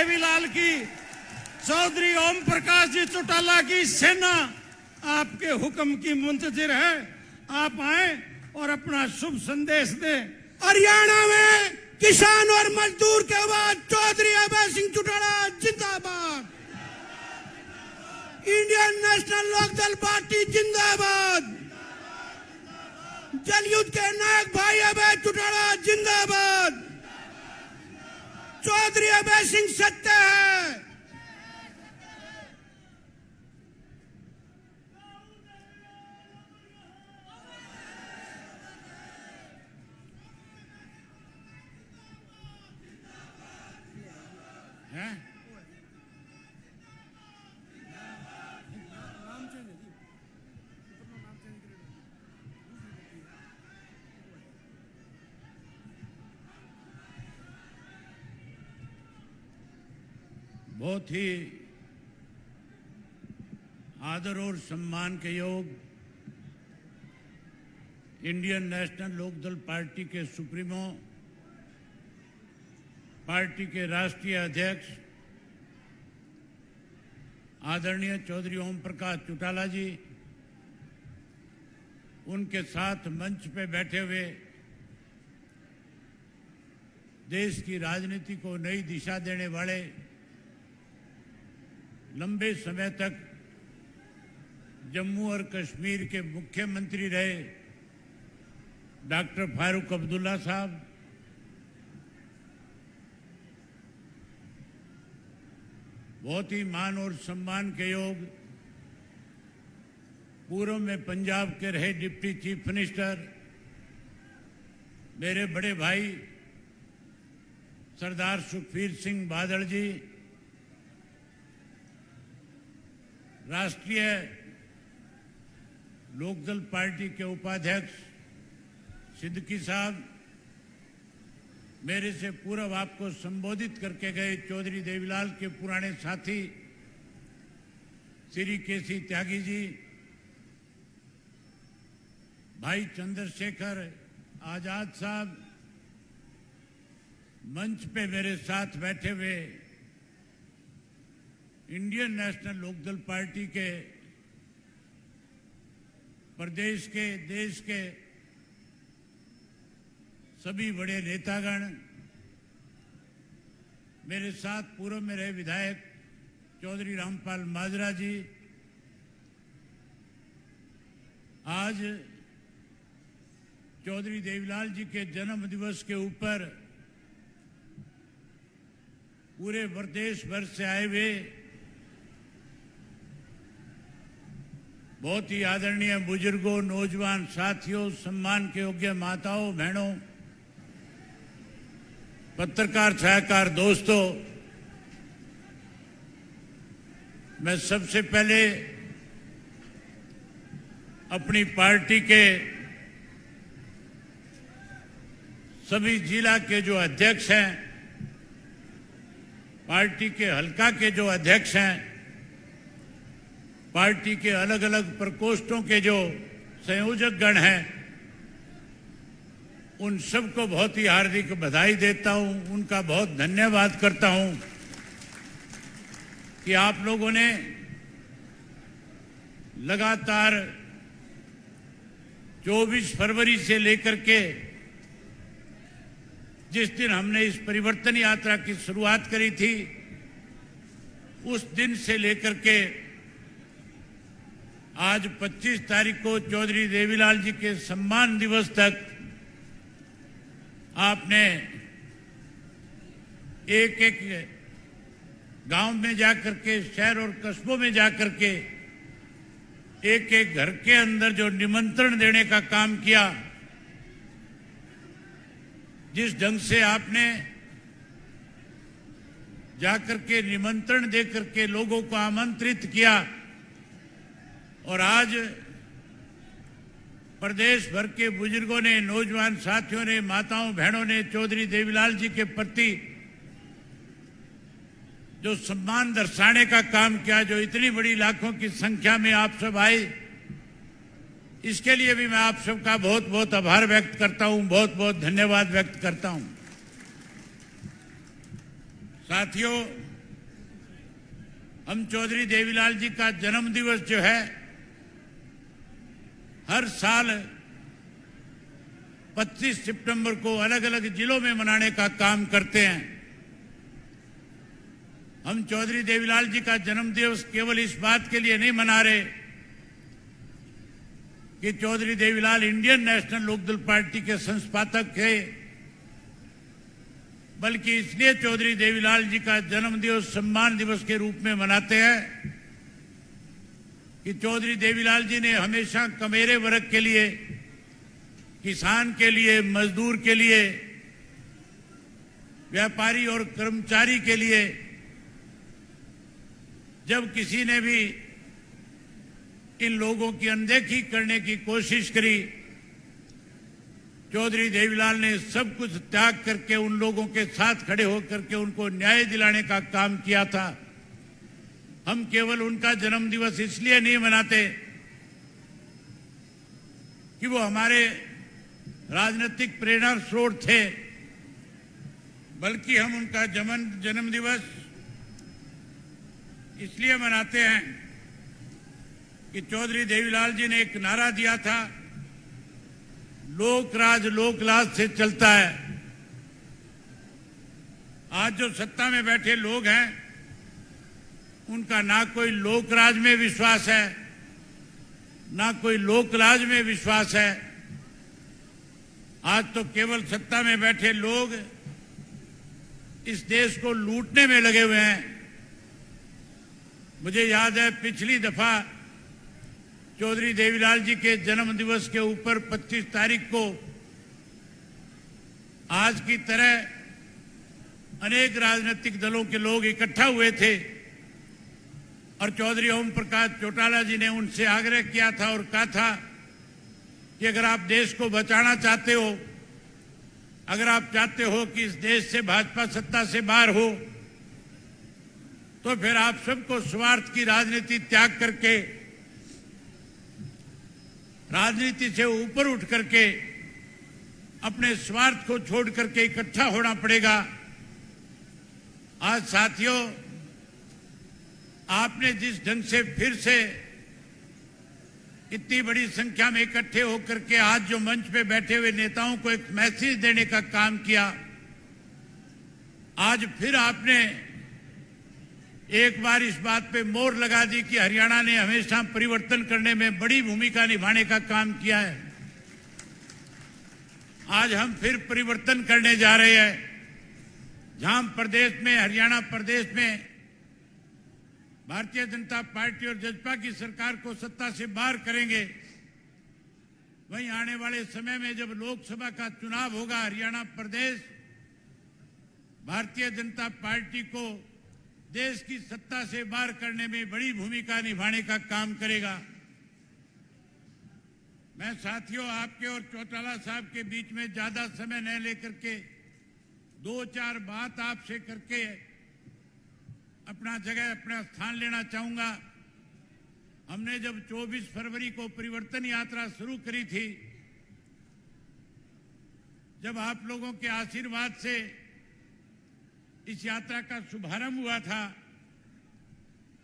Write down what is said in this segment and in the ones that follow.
देवीलाल की, चौधरी ओम प्रकाश जी चौटाला की सेना आपके हुक्म की मुंतजिर है। आप आए और अपना शुभ संदेश दें। हरियाणा में किसान और मजदूर के बाद चौधरी अभय सिंह चौटाला जिंदाबाद। इंडियन नेशनल लोकदल पार्टी जिंदाबाद। जलयुद्ध के नायक भाई अभय चौटाला जिंदाबाद। चौधरी अभय सिंह सत्य है। बहुत ही आदर और सम्मान के योग इंडियन नेशनल लोकदल पार्टी के सुप्रीमो, पार्टी के राष्ट्रीय अध्यक्ष आदरणीय चौधरी ओम प्रकाश चौटाला जी, उनके साथ मंच पे बैठे हुए देश की राजनीति को नई दिशा देने वाले, लंबे समय तक जम्मू और कश्मीर के मुख्यमंत्री रहे डॉक्टर फारूक अब्दुल्ला साहब, बहुत ही मान और सम्मान के योग पूर्व में पंजाब के रहे डिप्टी चीफ मिनिस्टर मेरे बड़े भाई सरदार सुखबीर सिंह बादल जी, राष्ट्रीय लोकदल पार्टी के उपाध्यक्ष सिद्दीकी साहब, मेरे से पूर्व आपको संबोधित करके गए चौधरी देवीलाल के पुराने साथी श्री केसी त्यागी जी, भाई चंद्रशेखर आजाद साहब, मंच पे मेरे साथ बैठे हुए इंडियन नेशनल लोकदल पार्टी के प्रदेश के, देश के सभी बड़े नेतागण, मेरे साथ पूर्व में रहे विधायक चौधरी रामपाल माजरा जी, आज चौधरी देवीलाल जी के जन्म दिवस के ऊपर पूरे प्रदेश भर से आए हुए बहुत ही आदरणीय बुजुर्गों, नौजवान साथियों, सम्मान के योग्य माताओं, बहनों, पत्रकार छायाकार दोस्तों, मैं सबसे पहले अपनी पार्टी के सभी जिला के जो अध्यक्ष हैं, पार्टी के हल्का के जो अध्यक्ष हैं, पार्टी के अलग अलग प्रकोष्ठों के जो संयोजक गण हैं, उन सबको बहुत ही हार्दिक बधाई देता हूं, उनका बहुत धन्यवाद करता हूं कि आप लोगों ने लगातार 24 फरवरी से लेकर के जिस दिन हमने इस परिवर्तन यात्रा की शुरुआत करी थी, उस दिन से लेकर के आज 25 तारीख को चौधरी देवीलाल जी के सम्मान दिवस तक आपने एक एक गांव में जाकर के, शहर और कस्बों में जाकर के एक एक घर के अंदर जो निमंत्रण देने का काम किया, जिस ढंग से आपने जाकर के निमंत्रण देकर के लोगों को आमंत्रित किया, और आज प्रदेश भर के बुजुर्गों ने, नौजवान साथियों ने, माताओं बहनों ने चौधरी देवीलाल जी के प्रति जो सम्मान दर्शाने का काम किया, जो इतनी बड़ी लाखों की संख्या में आप सब आए, इसके लिए भी मैं आप सबका बहुत बहुत आभार व्यक्त करता हूं, बहुत बहुत धन्यवाद व्यक्त करता हूं। साथियों, हम चौधरी देवीलाल जी का जन्म दिवस जो है हर साल 25 सितंबर को अलग अलग जिलों में मनाने का काम करते हैं। हम चौधरी देवीलाल जी का जन्म दिवस केवल इस बात के लिए नहीं मना रहे कि Chaudhary Devilal Indian National Lokdal party के संस्थापक थे, बल्कि इसलिए चौधरी देवीलाल जी का जन्म दिवस सम्मान दिवस के रूप में मनाते हैं कि चौधरी देवीलाल जी ने हमेशा कमेरे वर्ग के लिए, किसान के लिए, मजदूर के लिए, व्यापारी और कर्मचारी के लिए जब किसी ने भी इन लोगों की अनदेखी करने की कोशिश करी, चौधरी देवीलाल ने सब कुछ त्याग करके उन लोगों के साथ खड़े होकर के उनको न्याय दिलाने का काम किया था। हम केवल उनका जन्म दिवस इसलिए नहीं मनाते कि वो हमारे राजनीतिक प्रेरणा स्रोत थे, बल्कि हम उनका जन्म दिवस इसलिए मनाते हैं कि चौधरी देवीलाल जी ने एक नारा दिया था, लोकराज लोकलाज से चलता है। आज जो सत्ता में बैठे लोग हैं उनका ना कोई लोकराज में विश्वास है, ना कोई लोकलाज में विश्वास है। आज तो केवल सत्ता में बैठे लोग इस देश को लूटने में लगे हुए हैं। मुझे याद है पिछली दफा चौधरी देवीलाल जी के जन्म दिवस के ऊपर 25 तारीख को आज की तरह अनेक राजनीतिक दलों के लोग इकट्ठा हुए थे और चौधरी ओम प्रकाश चौटाला जी ने उनसे आग्रह किया था और कहा था कि अगर आप देश को बचाना चाहते हो, अगर आप चाहते हो कि इस देश से भाजपा सत्ता से बाहर हो, तो फिर आप सबको स्वार्थ की राजनीति त्याग करके राजनीति से ऊपर उठ करके अपने स्वार्थ को छोड़ करके इकट्ठा होना पड़ेगा। आज साथियों, आपने जिस ढंग से फिर से इतनी बड़ी संख्या में इकट्ठे होकर के आज जो मंच पे बैठे हुए नेताओं को एक मैसेज देने का काम किया, आज फिर आपने एक बार इस बात पे मोहर लगा दी कि हरियाणा ने हमेशा परिवर्तन करने में बड़ी भूमिका निभाने का काम किया है। आज हम फिर परिवर्तन करने जा रहे हैं। जहां प्रदेश में, हरियाणा प्रदेश में भारतीय जनता पार्टी और जसपा की सरकार को सत्ता से बाहर करेंगे, वहीं आने वाले समय में जब लोकसभा का चुनाव होगा, हरियाणा प्रदेश भारतीय जनता पार्टी को देश की सत्ता से बाहर करने में बड़ी भूमिका निभाने का काम करेगा। मैं साथियों आपके और चौटाला साहब के बीच में ज्यादा समय न लेकर के 2-4 बात आपसे करके अपना स्थान लेना चाहूंगा। हमने जब 24 फरवरी को परिवर्तन यात्रा शुरू करी थी, जब आप लोगों के आशीर्वाद से इस यात्रा का शुभारंभ हुआ था,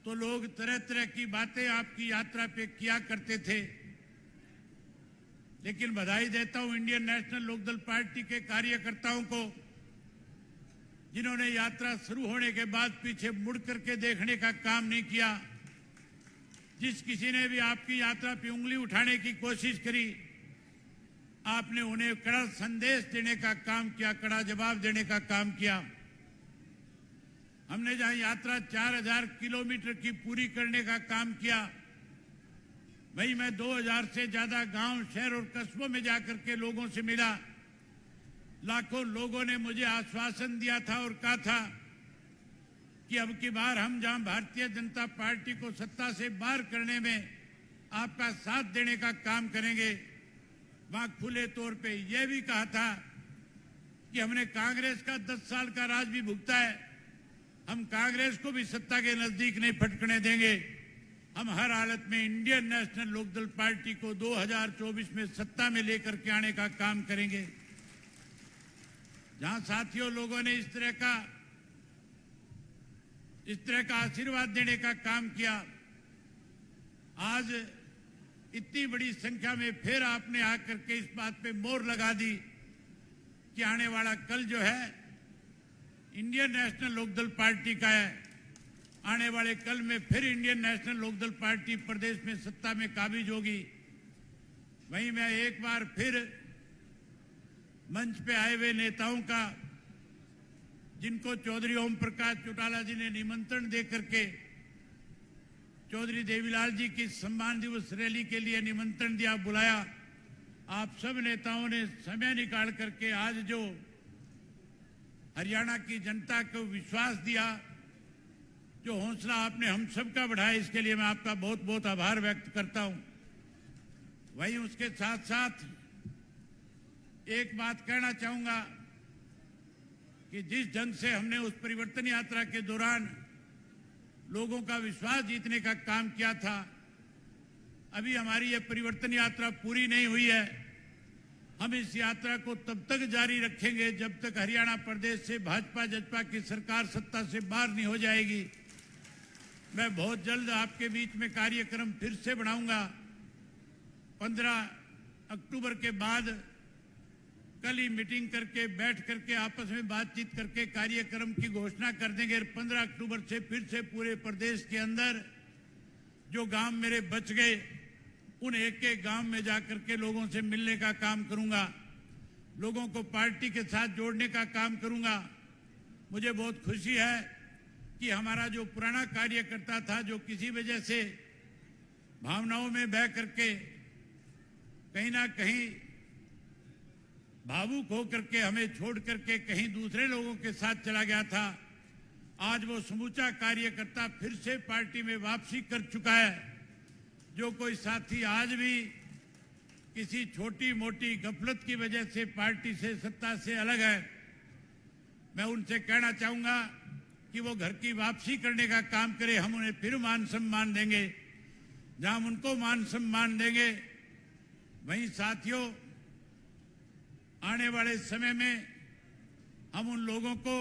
तो लोग तरह तरह की बातें आपकी यात्रा पे किया करते थे। लेकिन बधाई देता हूं इंडियन नेशनल लोकदल पार्टी के कार्यकर्ताओं को, जिन्होंने यात्रा शुरू होने के बाद पीछे मुड़ करके देखने का काम नहीं किया। जिस किसी ने भी आपकी यात्रा पे उंगली उठाने की कोशिश करी, आपने उन्हें कड़ा संदेश देने का काम किया, कड़ा जवाब देने का काम किया। हमने जहां यात्रा 4000 किलोमीटर की पूरी करने का काम किया, वहीं मैं 2000 से ज्यादा गांव, शहर और कस्बों में जाकर के लोगों से मिला। लाखों लोगों ने मुझे आश्वासन दिया था और कहा था कि अब की बार हम जहां भारतीय जनता पार्टी को सत्ता से बाहर करने में आपका साथ देने का काम करेंगे। वहां खुले तौर पे यह भी कहा था कि हमने कांग्रेस का 10 साल का राज भी भुगता है, हम कांग्रेस को भी सत्ता के नजदीक नहीं फटकने देंगे। हम हर हालत में इंडियन नेशनल लोकदल पार्टी को 2024 में सत्ता में लेकर के आने का काम करेंगे। जहां साथियों लोगों ने इस तरह का इस तरह का आशीर्वाद देने का काम किया। आज इतनी बड़ी संख्या में फिर आपने आकर के इस बात पे मोहर लगा दी कि आने वाला कल जो है इंडियन नेशनल लोकदल पार्टी का है। आने वाले कल में फिर इंडियन नेशनल लोकदल पार्टी प्रदेश में सत्ता में काबिज होगी। वहीं मैं एक बार फिर मंच पे आए हुए नेताओं का, जिनको चौधरी ओम प्रकाश चौटाला जी ने निमंत्रण दे करके चौधरी देवीलाल जी की सम्मान दिवस रैली के लिए निमंत्रण दिया, बुलाया, आप सब नेताओं ने समय निकाल करके आज जो हरियाणा की जनता को विश्वास दिया, जो हौसला आपने हम सब का बढ़ाया, इसके लिए मैं आपका बहुत बहुत आभार व्यक्त करता हूं। वहीं उसके साथ साथ एक बात कहना चाहूंगा कि जिस ढंग से हमने उस परिवर्तन यात्रा के दौरान लोगों का विश्वास जीतने का काम किया था, अभी हमारी ये परिवर्तन यात्रा पूरी नहीं हुई है। हम इस यात्रा को तब तक जारी रखेंगे जब तक हरियाणा प्रदेश से भाजपा जजपा की सरकार सत्ता से बाहर नहीं हो जाएगी। मैं बहुत जल्द आपके बीच में कार्यक्रम फिर से बनाऊंगा। 15 अक्टूबर के बाद कल ही मीटिंग करके बैठ करके आपस में बातचीत करके कार्यक्रम की घोषणा कर देंगे। 15 अक्टूबर से फिर से पूरे प्रदेश के अंदर जो गांव मेरे बच गए, उन एक एक गांव में जाकर के लोगों से मिलने का काम करूंगा, लोगों को पार्टी के साथ जोड़ने का काम करूंगा। मुझे बहुत खुशी है कि हमारा जो पुराना कार्यकर्ता था, जो किसी वजह से भावनाओं में बह करके कहीं ना कहीं भावुक होकर के हमें छोड़ करके कहीं दूसरे लोगों के साथ चला गया था, आज वो समूचा कार्यकर्ता फिर से पार्टी में वापसी कर चुका है। जो कोई साथी आज भी किसी छोटी मोटी गफलत की वजह से पार्टी से सत्ता से अलग है, मैं उनसे कहना चाहूंगा कि वो घर की वापसी करने का काम करे। हम उन्हें फिर मान सम्मान देंगे। जहां हम उनको मान सम्मान देंगे, वहीं साथियों आने वाले समय में हम उन लोगों को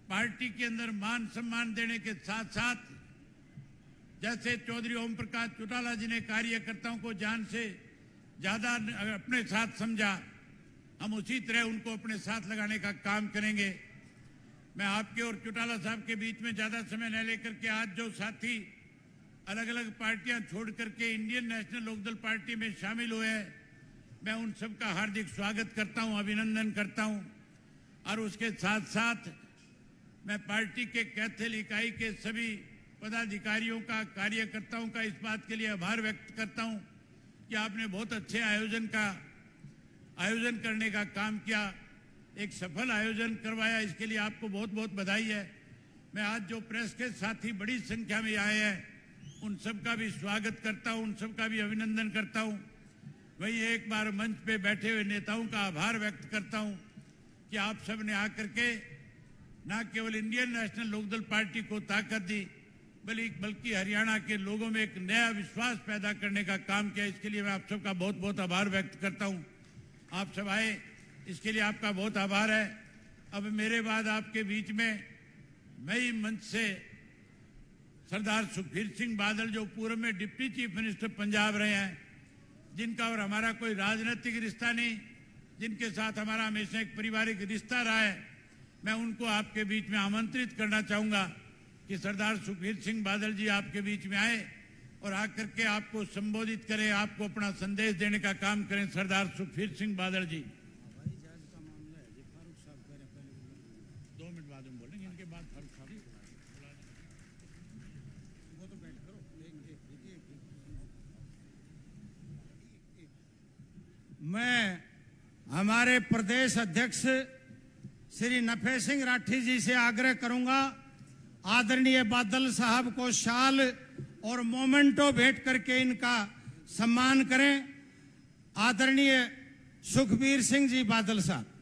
पार्टी के अंदर मान सम्मान देने के साथ साथ, जैसे चौधरी ओम प्रकाश चौटाला जी ने कार्यकर्ताओं को जान से ज्यादा अपने साथ समझा, हम उसी तरह उनको अपने साथ लगाने का काम करेंगे। मैं आपके और चौटाला साहब के बीच में ज्यादा समय न लेकर के आज जो साथी अलग अलग पार्टियां छोड़ करके इंडियन नेशनल लोकदल पार्टी में शामिल हुए हैं, मैं उन सबका हार्दिक स्वागत करता हूं, अभिनंदन करता हूं। और उसके साथ साथ मैं पार्टी के कैथल इकाई के सभी पदाधिकारियों का, कार्यकर्ताओं का इस बात के लिए आभार व्यक्त करता हूं कि आपने बहुत अच्छे आयोजन करने का काम किया, एक सफल आयोजन करवाया, इसके लिए आपको बहुत बहुत बधाई है। मैं आज जो प्रेस के साथी बड़ी संख्या में आए हैं, उन सबका भी स्वागत करता हूं, उन सबका भी अभिनंदन करता हूं। वही एक बार मंच पे बैठे हुए नेताओं का आभार व्यक्त करता हूं कि आप सब ने आकर के न केवल इंडियन नेशनल लोकदल पार्टी को ताकत दी, बल्कि हरियाणा के लोगों में एक नया विश्वास पैदा करने का काम किया। इसके लिए मैं आप सबका बहुत बहुत आभार व्यक्त करता हूं। आप सब आए, इसके लिए आपका बहुत आभार है। अब मेरे बाद आपके बीच में नई मंच से सरदार सुखबीर सिंह बादल, जो पूर्व में डिप्टी चीफ मिनिस्टर पंजाब रहे हैं, जिनका और हमारा कोई राजनीतिक रिश्ता नहीं, जिनके साथ हमारा हमेशा एक पारिवारिक रिश्ता रहा है, मैं उनको आपके बीच में आमंत्रित करना चाहूंगा कि सरदार सुखबीर सिंह बादल जी आपके बीच में आए और आकर के आपको संबोधित करें, आपको अपना संदेश देने का काम करें। सरदार सुखबीर सिंह बादल जी। 2 मिनट बाद में बोलेंगे, इनके बाद फारूक साहब। मैं हमारे प्रदेश अध्यक्ष श्री नफे सिंह राठी जी से आग्रह करूंगा, आदरणीय बादल साहब को शाल और मोमेंटो भेंट करके इनका सम्मान करें। आदरणीय सुखबीर सिंह जी बादल साहब।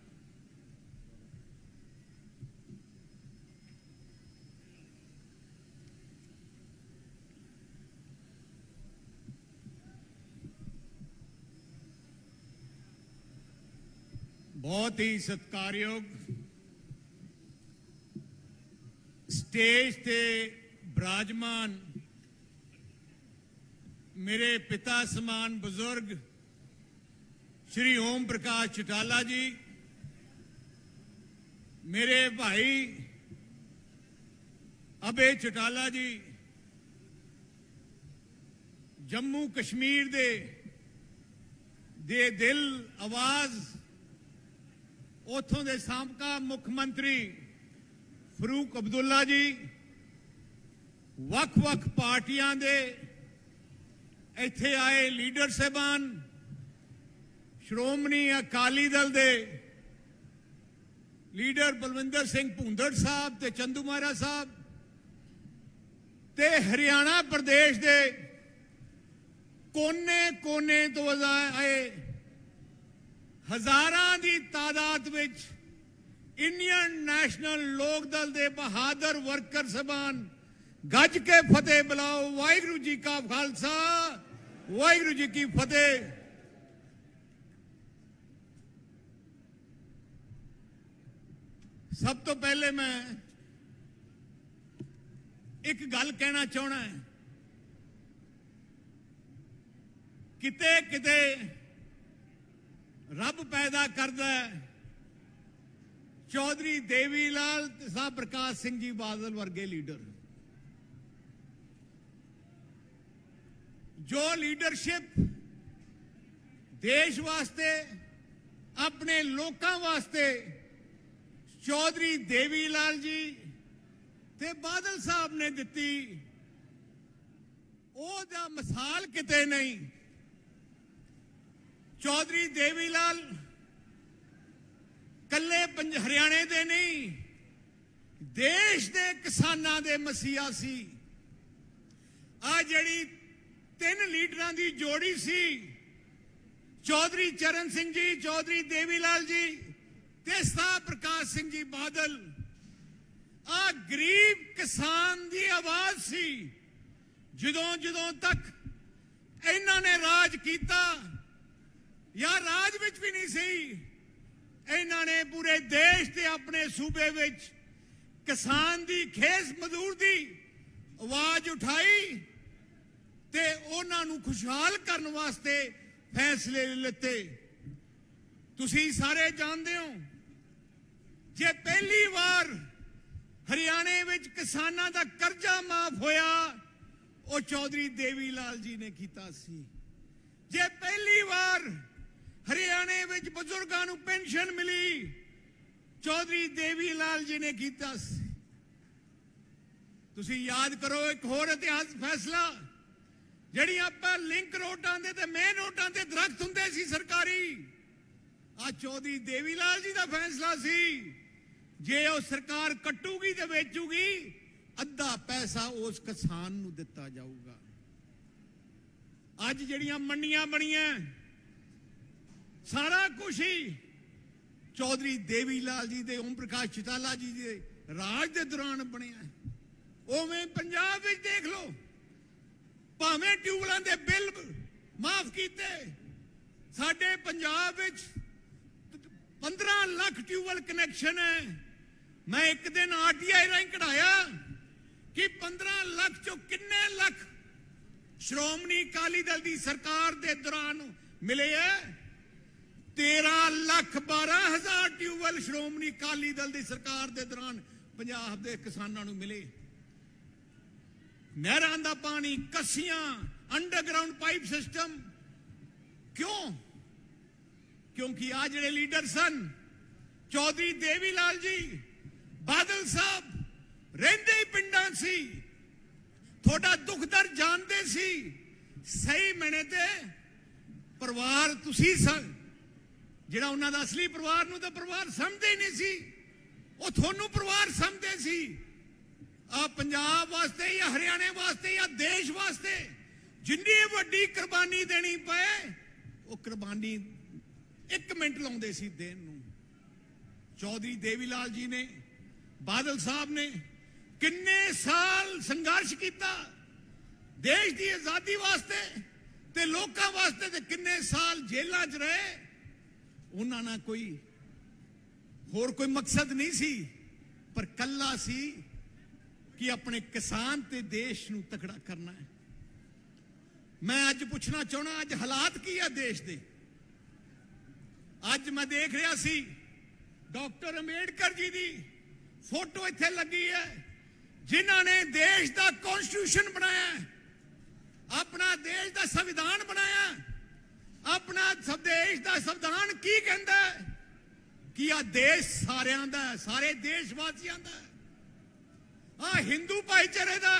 बहुत ही सत्कारयोग स्टेज ते विराजमान मेरे पिता समान बुजुर्ग श्री ओम प्रकाश चौटाला जी, मेरे भाई अभय चौटाला जी, जम्मू कश्मीर दे दिल आवाज उथों दे साबका मुख्यमंत्री फरूक अब्दुल्ला जी, वख-वख पार्टियां दे इत्थे आए लीडर साहबान, श्रोमणी अकाली दल दे लीडर बलविंदर सिंह भूंदड़ साहब ते चंदू मारा साहब ते हरियाणा प्रदेश दे कोने कोने तो आए हजारां दी तादाद विच इंडियन नेशनल लोक दल दे बहादुर वर्कर साहबान, गज के फतेह बुलाओ। वाहिगुरू जी का खालसा, वाहिगुरू जी की फतेह। सब तो पहले मैं एक गल कहना चाहना है, किते किते रब पैदा करदा है चौधरी देवीलाल साहब प्रकाश सिंह जी बादल वर्गे लीडर, जो लीडरशिप देश वास्ते अपने लोकां वास्ते चौधरी देवीलाल जी ते बादल साहब ने दिती, ओहदा मिसाल किते नहीं। चौधरी देवीलाल कल्ले हरियाणे दे नहीं, देश दे किसानां दे मसीहा सी। आ जिहड़ी तीन लीडरां दी जोड़ी सी, चौधरी चरण सिंह जी, चौधरी देवीलाल जी ते साहब प्रकाश सिंह जी बादल, आ गरीब किसान दी आवाज सी। जदों जदों तक इन्हां ने राज कीता या राज विच भी नहीं सी, इन्हां ने पूरे देश ते अपने सूबे विच किसान दी, खेस मजदूर दी आवाज उठाई ते उन्हां नूं खुशहाल करने वास्ते फैसले लिते। तुसीं सारे जानदे हो, जे पहली बार हरियाणे विच किसानां दा कर्जा माफ होया, वो चौधरी देवीलाल जी ने कीता सी। जे पहली बार हरियाणे विच बुजुर्गां नूं पेंशन मिली, चौधरी देवीलाल जी ने कीता सी। तुसीं याद करो एक होर इतिहास फैसला, जिहड़ी आपां लिंक रोडां दे ते मेन रोडां ते दरख्त हुंदे सी सरकारी, आ चौधरी देवीलाल जी दा फैसला सी, जे वो सरकार कट्टूगी ते बेचूगी, अद्धा पैसा उस किसान नूं दिता जाऊगा। अज जिहड़ियां मंडियां बणियां, सारा कुछ ही चौधरी देवीलाल जी दे, ओम प्रकाश चौटाला जी दे राज दे दौरान बनिया। उवें पंजाब विच देख लो, भावें ट्यूबलां दे बिल माफ कीते, साडे पंजाब विच 15 लाख ट्यूबल कनैक्शन है। मैं एक दिन आरटीआई राਹੀਂ कढ़ाया कि 15 लाख चो किन्ने लाख श्रोमणी अकाली दल की सरकार के दौरान मिले है। 13,12,000 ट्यूबल श्रोमणी अकाली दल की सरकार के दौरान पंजाब के किसानों को मिले। नहरां दा पानी, कस्सियां, अंडरग्राउंड पाइप सिस्टम। क्यों? क्योंकि आ जिहड़े लीडर सन, चौधरी देवीलाल जी, बादल साहब रहिंदे ही पिंडां सी, थोड़ा दुख दर्द जानते सी। सही मैने ते परिवार तुसी सन, जिहड़ा उन्हां दा असली परिवार नूं तां परिवार समझदे ही नहीं सी, वो थोनू परिवार समझदे सी। आ पंजाब वास्ते या हरियाणे वास्ते या देश वास्ते जिन्नी वड्डी कुर्बानी देनी पे, वो कुर्बानी 1 मिनट लाउंदे सी देन नूं। चौधरी देवीलाल जी ने, बादल साहब ने किन्ने साल संघर्ष किया देश की आजादी वास्ते ते लोकां वास्ते, ते किन्ने साल जेलां च रहे। उन्हां दा कोई होर कोई मकसद नहीं सी, पर कल्ला सी कि अपने किसान ते देश नूं तगड़ा करना है। मैं अज पूछना चाहना, अज हालात की है देश दे? अज मैं देख रहा सी डॉक्टर अंबेडकर जी की फोटो इत्थे लगी है, जिन्हां ने देश का कॉन्स्टिट्यूशन बनाया, अपना देश का संविधान बनाया। अपना देश का संविधान की कहता है कि आ देश सारियां दा है, सारे देशवासियों का है। आ हिंदू भाईचारे का,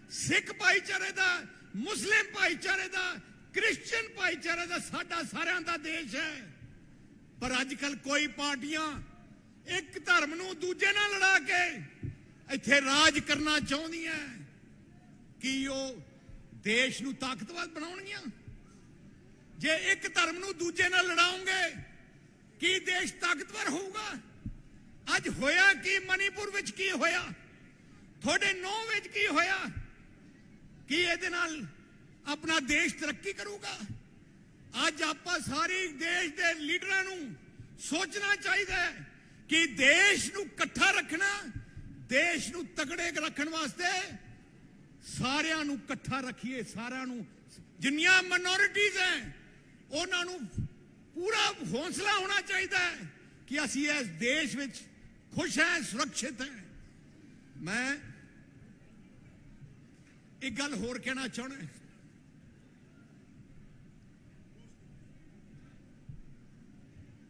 सिख भाईचारे का, मुस्लिम भाईचारे का, क्रिश्चियन भाईचारे का, साडा सारियां दा देश है। पर अजकल कोई पार्टियां एक धर्म नूं दूजे नाल लड़ा के इत्थे राज करना चाहुंदियां कि वो देश नूं ताकतवर बनाउणगियां। जे एक धर्म नूं दूजे नाल लड़ाओगे कि देश ताकतवर होगा? अज होया कि मणिपुर विच की होया, थोड़े नौ विच की होया कि इहदे नाल अपना देश तरक्की करूगा? अज आपां सारी देश के लीडरां नूं सोचना चाहिए कि देश नूं इकट्ठा रखना, देश नूं तगड़े रखण वास्ते सारियां नूं इकट्ठा रखिए। सारियां नूं, जिन्नियां माइनॉरिटीज हैं उन्हां नूं पूरा हौसला होना चाहिए कि असीं इस देश विच खुश हैं, सुरक्षित हैं। मैं एक गल होर कहना चाहना,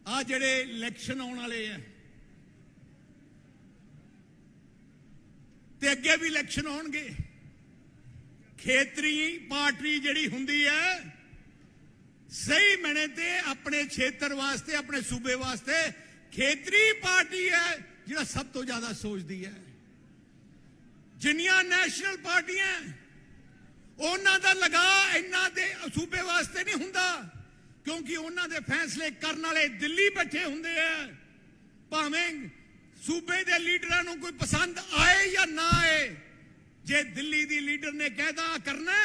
आ जिहड़े इलैक्शन आउण वाले है ते अगे भी इलैक्शन आउणगे, खेतरी पार्टी जिहड़ी हुंदी है सही मैने ते अपने क्षेत्र वास्ते, अपने सूबे वास्ते खेतरी पार्टी है जिहड़ा सब तो ज्यादा सोचती है। जिन्नियां नेशनल पार्टियां उन्हां दा लगा इन्हां दे सूबे वास्ते नहीं हुंदा, क्योंकि उन्हां दे फैसले करने वाले दिल्ली बैठे हुंदे हैं। भावें सूबे दे लीडरां नूं कोई पसंद आए या ना आए, जे दिल्ली दी लीडर ने कहदा करना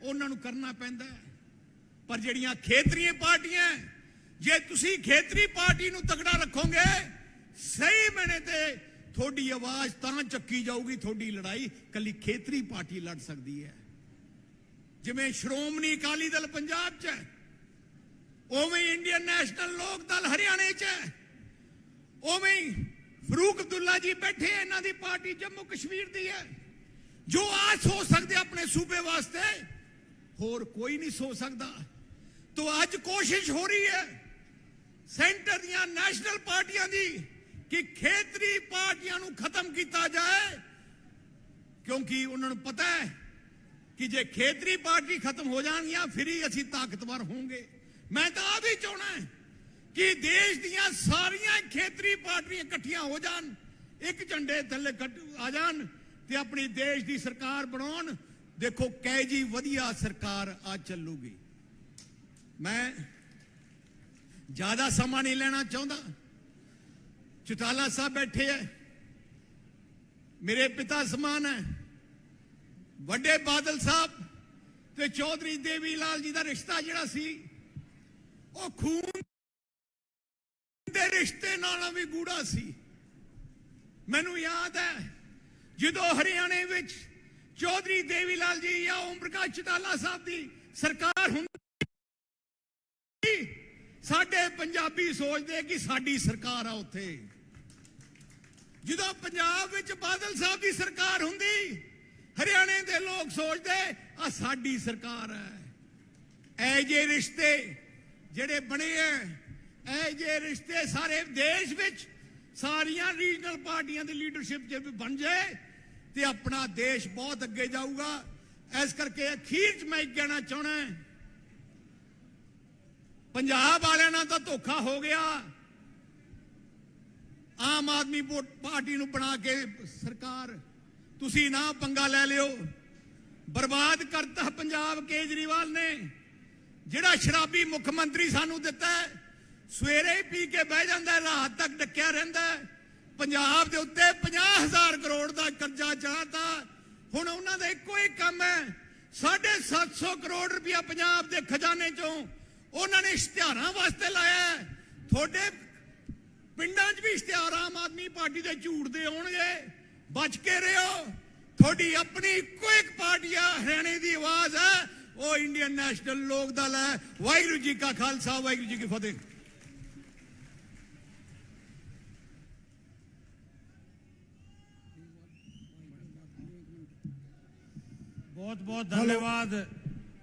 उन्हां नूं करना पैंदा है। पर जिहड़ियां खेतरी पार्टियां, जे तुसी खेतरी पार्टी नूं तगड़ा रखोगे सही मैंने ते थोड़ी आवाज तां चक्की जाऊगी, थोड़ी लड़ाई कली खेतरी पार्टी लड़ सकती है। जिवें श्रोमणी अकाली दल पंजाब च है, उवें इंडियन नेशनल लोक दल हरियाणे च है, उवें फरूक अब्दुल्ला जी बैठे इन्हां दी पार्टी जम्मू कश्मीर दी है। जो आज सोच सकते अपने सूबे वास्ते होर कोई नहीं सोच सकता। तो आज कोशिश हो रही है सेंटर दियां नेशनल पार्टियां दी कि खेतरी पार्टियां नूं खत्म किया जाए, क्योंकि उन्होंने पता है कि जे खेतरी पार्टी खत्म हो जाएगी फिर ही असीं ताकतवर होंगे। मैं तो आ भी चाहना है कि देश दियां सारियां खेतरी पार्टियां इकट्ठियां हो जान, एक झंडे थल्ले आ जान ते अपनी देश की सरकार बनाउण। देखो कै जी वधिया सरकार आज चलूगी। मैं ज्यादा समा नहीं लेना चाहता। चौटाला साहब बैठे है, मेरे पिता समान है। वड्डे बादल साहब ते चौधरी देवी लाल जी का रिश्ता जिहड़ा सी वो खून दे रिश्ते नालों भी गूढ़ा सी। मैनू याद है जदों हरियाणे विच चौधरी देवी लाल जी या ओम प्रकाश चौटाला साहब की सरकार हुंदी, साडे पंजाबी सोचते कि साडी सरकार आ। उत्थे जदों पंजाब विच बादल साहब की सरकार हुंदी, हरियाणे के लोग सोचते आ साडी सरकार है। ऐ जे रिश्ते जिहड़े बने हैं, ऐ जे रिश्ते सारे देश विच सारियां रीजनल पार्टियां की लीडरशिप च भी बन जाए तो अपना देश बहुत अगे जाऊगा। इस करके अखीर च मैं कहना चाहना, पंजाब वालियां नाल तां धोखा हो गया। आम आदमी पार्टी नूं बना के सरकार तुसी ना पंगा ले लियो। बर्बाद करता पंजाब केजरीवाल ने, जिहड़ा शराबी मुख्यमंत्री सानू दिता है, सवेरे ही पी के बह जाता है, रात तक डकिया रहिंदा है। पंजाब के उत्ते 50,000 करोड़ का कर्जा चढ़ाता। हुण उन्हां दा इक्को ही काम है, 750 करोड़ रुपया पंजाब के खजाने चों उन्होंने इश्तिहारां वास्ते लाया। थोड़े पिंडां च भी इश्तिहार आम आदमी पार्टी के झूठ दे होणगे, बच के रहो। थोड़ी अपनी क्विक पार्टिया हरियाणे की आवाज है, वो इंडियन नेशनल लोक दल है। वाहिगुरू जी का खालसा, वाहिगुरू जी की फतेह। बहुत बहुत धन्यवाद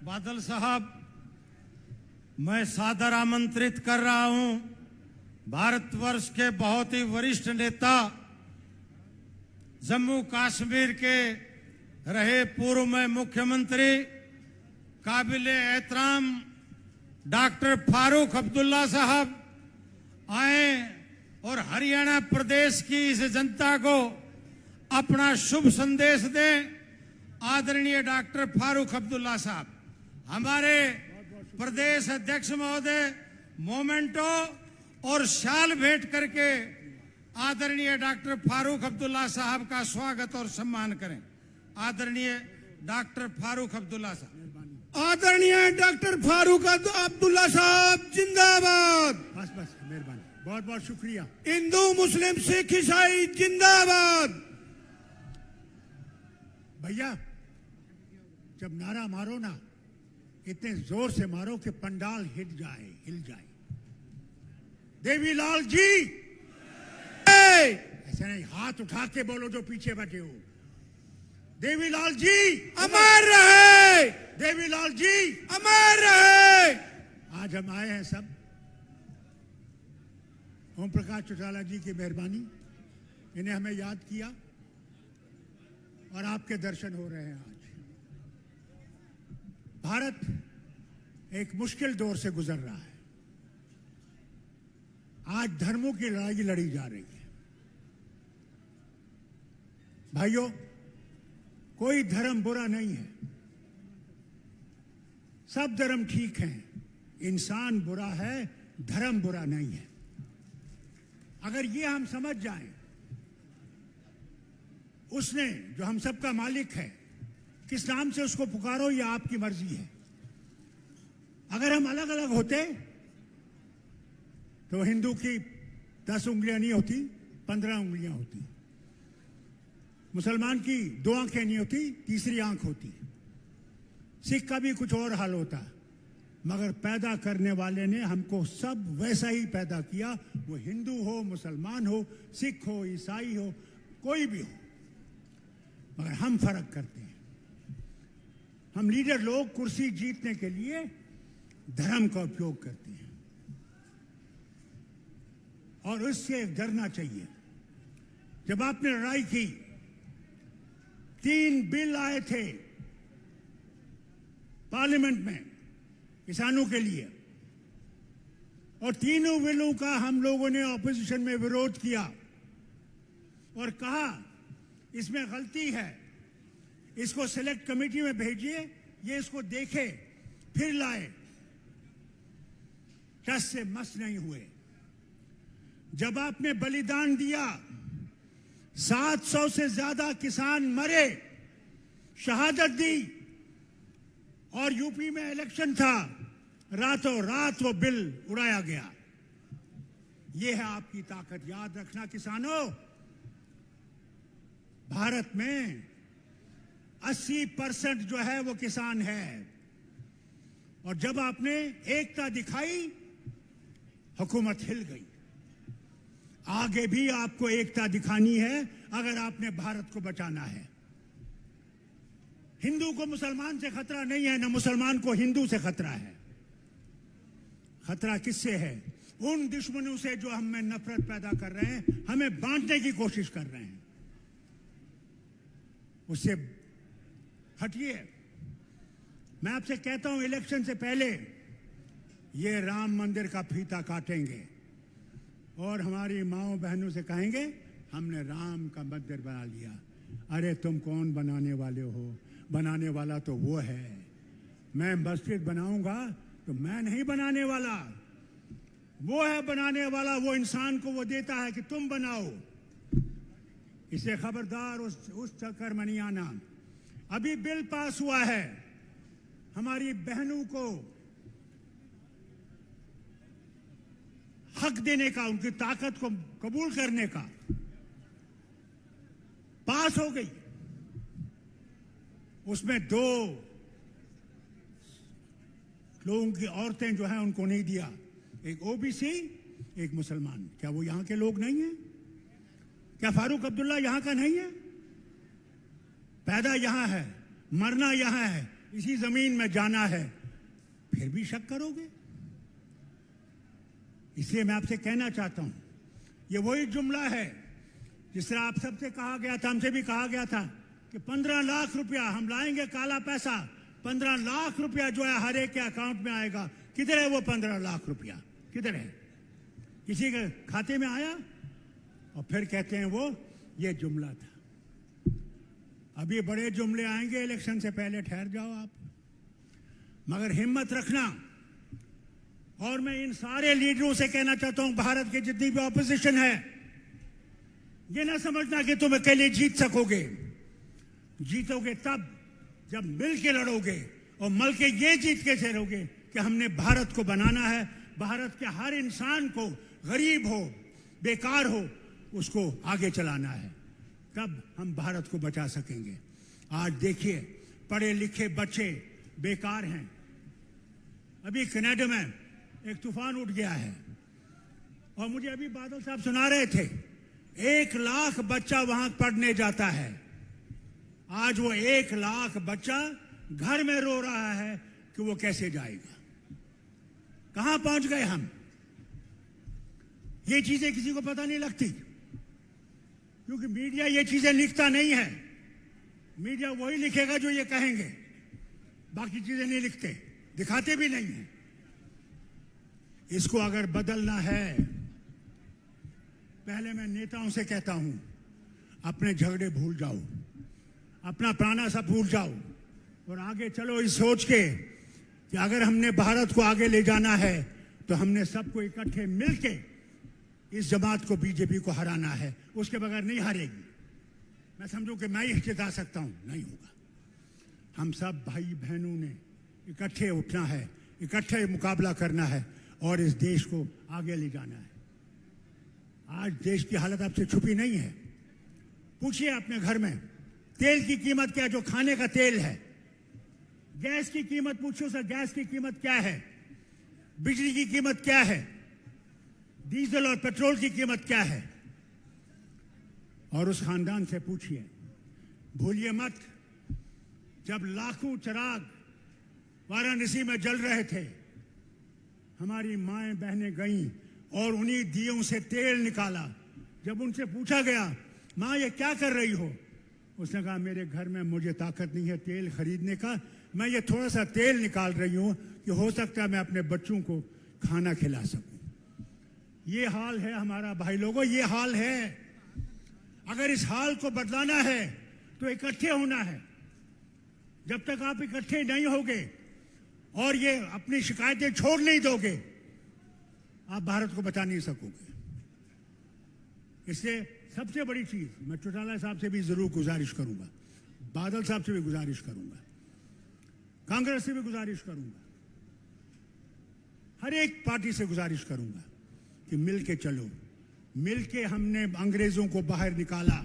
बादल साहब। मैं सादर आमंत्रित कर रहा हूं भारतवर्ष के बहुत ही वरिष्ठ नेता, जम्मू कश्मीर के रहे पूर्व में मुख्यमंत्री काबिल एहतराम डॉक्टर फारूक अब्दुल्ला साहब आए और हरियाणा प्रदेश की इस जनता को अपना शुभ संदेश दें। आदरणीय डॉक्टर फारूक अब्दुल्ला साहब, हमारे प्रदेश अध्यक्ष महोदय मोमेंटो और शाल भेंट करके आदरणीय डॉक्टर फारूक अब्दुल्ला साहब का स्वागत और सम्मान करें। आदरणीय डॉक्टर फारूक अब्दुल्ला साहब। आदरणीय डॉक्टर फारूक अब्दुल्ला साहब जिंदाबाद। बस बस, मेहरबानी, बहुत बहुत शुक्रिया। हिंदू मुस्लिम सिख ईसाई जिंदाबाद। भैया, जब नारा मारो ना, इतने जोर से मारो कि पंडाल हिल जाए। देवीलाल जी, ऐसे नहीं, हाथ उठा के बोलो जो पीछे बैठे हो। देवीलाल जी अमर रहे, देवीलाल जी अमर रहे। आज हम आए हैं सब ओम प्रकाश चौटाला जी की मेहरबानी, इन्हें हमें याद किया और आपके दर्शन हो रहे हैं। आज भारत एक मुश्किल दौर से गुजर रहा है। आज धर्मों की लड़ाई लड़ी जा रही है। भाइयों, कोई धर्म बुरा नहीं है, सब धर्म ठीक हैं। इंसान बुरा है, धर्म बुरा नहीं है। अगर ये हम समझ जाएं, उसने जो हम सबका मालिक है, किस नाम से उसको पुकारो, ये आपकी मर्जी है। अगर हम अलग अलग होते तो हिंदू की 10 उंगलियां नहीं होती, 15 उंगलियां होती। मुसलमान की 2 आंखें नहीं होती, तीसरी आंख होती। सिख का भी कुछ और हाल होता, मगर पैदा करने वाले ने हमको सब वैसा ही पैदा किया। वो हिंदू हो, मुसलमान हो, सिख हो, ईसाई हो, कोई भी हो, मगर हम फर्क करते हैं। हम लीडर लोग कुर्सी जीतने के लिए धर्म का उपयोग करते हैं और उससे डरना चाहिए। जब आपने लड़ाई की, 3 बिल आए थे पार्लियामेंट में किसानों के लिए, और तीनों बिलों का हम लोगों ने ऑपोजिशन में विरोध किया और कहा इसमें गलती है, इसको सिलेक्ट कमेटी में भेजिए, ये इसको देखे फिर लाए। टस से मस नहीं हुए। जब आपने बलिदान दिया, 700 से ज्यादा किसान मरे, शहादत दी, और यूपी में इलेक्शन था, रातों रात वो बिल उड़ाया गया। ये है आपकी ताकत। याद रखना किसानों, भारत में 80% जो है वो किसान है, और जब आपने एकता दिखाई, हुकूमत हिल गई। आगे भी आपको एकता दिखानी है अगर आपने भारत को बचाना है। हिंदू को मुसलमान से खतरा नहीं है, ना मुसलमान को हिंदू से खतरा है। खतरा किससे है? उन दुश्मनों से जो हम में नफरत पैदा कर रहे हैं, हमें बांटने की कोशिश कर रहे हैं। उससे हटिए। मैं आपसे कहता हूं, इलेक्शन से पहले ये राम मंदिर का फीता काटेंगे और हमारी माओ बहनों से कहेंगे हमने राम का मंदिर बना लिया। अरे तुम कौन बनाने वाले हो? बनाने वाला तो वो है। मैं मस्जिद बनाऊंगा तो मैं नहीं बनाने वाला, वो है बनाने वाला। वो इंसान को वो देता है कि तुम बनाओ। इसे खबरदार उस चक्कर में नहीं आना। अभी बिल पास हुआ है हमारी बहनों को हक देने का, उनकी ताकत को कबूल करने का। पास हो गई। उसमें 2 लोगों की औरतें जो हैं उनको नहीं दिया, एक ओबीसी, एक मुसलमान। क्या वो यहां के लोग नहीं हैं? क्या फारूक अब्दुल्ला यहां का नहीं है? पैदा यहां है, मरना यहां है, इसी जमीन में जाना है, फिर भी शक करोगे? इसलिए मैं आपसे कहना चाहता हूं, ये वही जुमला है जिस तरह आप सबसे कहा गया था, हमसे भी कहा गया था कि 15 लाख रुपया हम लाएंगे, काला पैसा 15 लाख रुपया जो है हर एक के अकाउंट में आएगा। किधर है वो 15 लाख रुपया? किधर है? किसी के खाते में आया? और फिर कहते हैं वो ये जुमला था। अभी बड़े जुमले आएंगे इलेक्शन से पहले, ठहर जाओ आप, मगर हिम्मत रखना। और मैं इन सारे लीडरों से कहना चाहता हूं, भारत के जितनी भी ऑपोजिशन है, ये ना समझना कि तुम अकेले जीत सकोगे। जीतोगे तब जब मिल के लड़ोगे, और मिल के ये जीत के रहोगे कि हमने भारत को बनाना है, भारत के हर इंसान को, गरीब हो बेकार हो, उसको आगे चलाना है, तब हम भारत को बचा सकेंगे। आज देखिए पढ़े लिखे बच्चे बेकार हैं। अभी कनाडा में एक तूफान उठ गया है, और मुझे अभी बादल साहब सुना रहे थे 1 लाख बच्चा वहां पढ़ने जाता है। आज वो 1 लाख बच्चा घर में रो रहा है कि वो कैसे जाएगा। कहां पहुंच गए हम? ये चीजें किसी को पता नहीं लगती, क्योंकि मीडिया ये चीजें लिखता नहीं है। मीडिया वही लिखेगा जो ये कहेंगे, बाकी चीजें नहीं लिखते, दिखाते भी नहीं है। इसको अगर बदलना है, पहले मैं नेताओं से कहता हूं, अपने झगड़े भूल जाओ, अपना पुराना सब भूल जाओ, और आगे चलो इस सोच के कि अगर हमने भारत को आगे ले जाना है तो हमने सबको इकट्ठे मिलके इस जमात को, बीजेपी को हराना है। उसके बगैर नहीं हारेगी। मैं समझूं कि मैं ही जिता सकता हूं, नहीं होगा। हम सब भाई बहनों ने इकट्ठे उठना है, इकट्ठे मुकाबला करना है, और इस देश को आगे ले जाना है। आज देश की हालत आपसे छुपी नहीं है। पूछिए अपने घर में तेल की कीमत क्या है, जो खाने का तेल है। गैस की कीमत पूछो सर, गैस की कीमत क्या है? बिजली की कीमत क्या है? डीजल और पेट्रोल की कीमत क्या है? और उस खानदान से पूछिए, भूलिए मत, जब लाखों चिराग वाराणसी में जल रहे थे, हमारी माएं बहनें गईं और उन्हीं दियों से तेल निकाला। जब उनसे पूछा गया, मां ये क्या कर रही हो? उसने कहा, मेरे घर में मुझे ताकत नहीं है तेल खरीदने का, मैं ये थोड़ा सा तेल निकाल रही हूं कि हो सकता है मैं अपने बच्चों को खाना खिला सकूं। ये हाल है हमारा भाई लोगों, ये हाल है। अगर इस हाल को बदलाना है तो इकट्ठे होना है। जब तक आप इकट्ठे नहीं होगे और ये अपनी शिकायतें छोड़ नहीं दोगे, आप भारत को बचा नहीं सकोगे। इसलिए सबसे बड़ी चीज मैं चौटाला साहब से भी जरूर गुजारिश करूंगा, बादल साहब से भी गुजारिश करूंगा, कांग्रेस से भी गुजारिश करूंगा, हर एक पार्टी से गुजारिश करूंगा कि मिल के चलो। मिल के हमने अंग्रेजों को बाहर निकाला।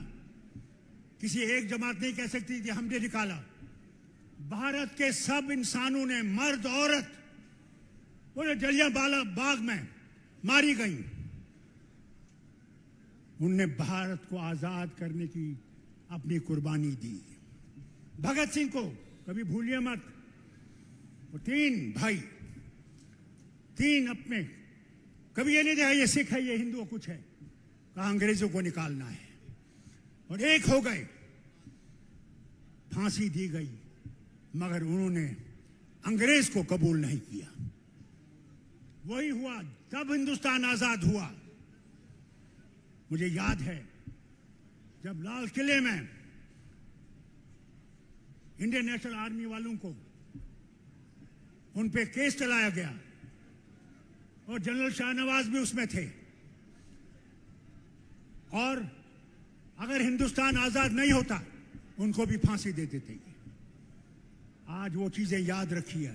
किसी एक जमात नहीं कह सकती कि हमने निकाला। भारत के सब इंसानों ने, मर्द औरत, वो जलियांवाला बाग में मारी गई, उनने भारत को आजाद करने की अपनी कुर्बानी दी। भगत सिंह को कभी भूलिए मत, वो 3 भाई, 3 अपने, कभी ये नहीं देखा ये सिख है ये हिंदू कुछ है, कहा अंग्रेजों को निकालना है, और एक हो गए। फांसी दी गई, मगर उन्होंने अंग्रेज को कबूल नहीं किया। वही हुआ तब हिंदुस्तान आजाद हुआ। मुझे याद है जब लाल किले में इंडियन नेशनल आर्मी वालों को उन पे केस चलाया गया, और जनरल शाहनवाज भी उसमें थे, और अगर हिंदुस्तान आजाद नहीं होता उनको भी फांसी दे देते। आज वो चीजें याद रखिए,